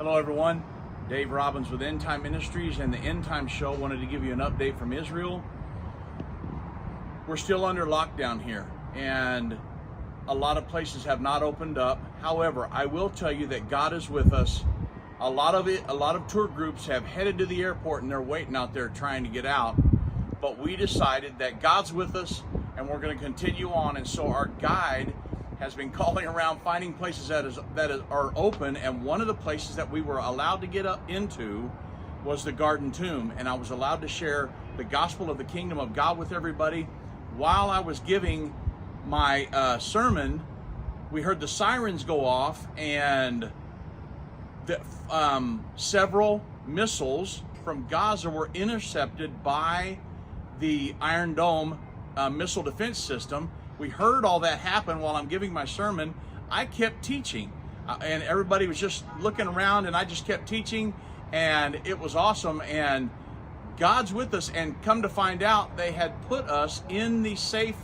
Hello everyone, Dave Robbins with End Time Ministries and the End Time Show. Wanted to give you an update from Israel. We're still under lockdown here and a lot of places have not opened up. However, I will tell you that God is with us. A lot of tour groups have headed to the airport and they're waiting out there trying to get out. But we decided that God's with us and we're going to continue on. And so our guide has been calling around finding places that are open, and one of the places that we were allowed to get up into was the Garden Tomb, and I was allowed to share the gospel of the kingdom of God with everybody. While I was giving my sermon, we heard the sirens go off, and several missiles from Gaza were intercepted by the Iron Dome missile defense system. We heard all that happen while I'm giving my sermon. I kept teaching and everybody was just looking around, and I just kept teaching, and it was awesome. And God's with us. And come to find out, they had put us in the safe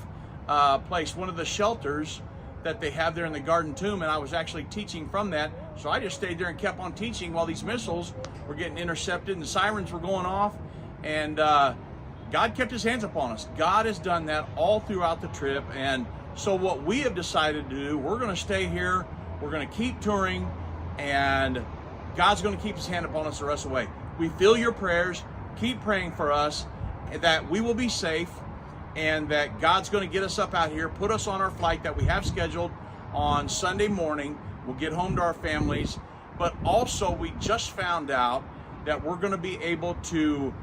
place, one of the shelters that they have there in the Garden Tomb, and I was actually teaching from that. So I just stayed there and kept on teaching while these missiles were getting intercepted and the sirens were going off, and God kept his hands upon us. God has done that all throughout the trip. And so what we have decided to do, we're going to stay here, we're going to keep touring, and God's going to keep his hand upon us the rest of the way. We feel your prayers. Keep praying for us that we will be safe and that God's going to get us up out here, put us on our flight that we have scheduled on Sunday morning. We'll get home to our families. But also, we just found out that we're going to be able to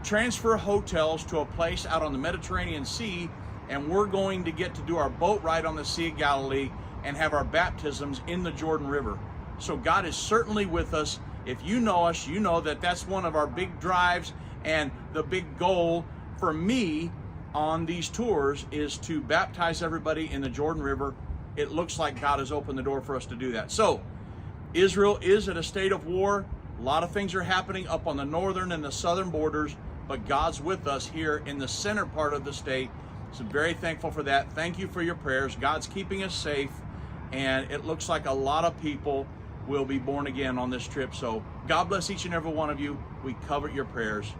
transfer hotels to a place out on the Mediterranean Sea, and we're going to get to do our boat ride on the Sea of Galilee and have our baptisms in the Jordan River. So God is certainly with us. If you know us, you know that that's one of our big drives, and the big goal for me on these tours is to baptize everybody in the Jordan River. It looks like God has opened the door for us to do that. So Israel is in a state of war. A lot of things are happening up on the northern and the southern borders, but God's with us here in the center part of the state. So very thankful for that. Thank you for your prayers. God's keeping us safe, and it looks like a lot of people will be born again on this trip. So God bless each and every one of you. We covet your prayers.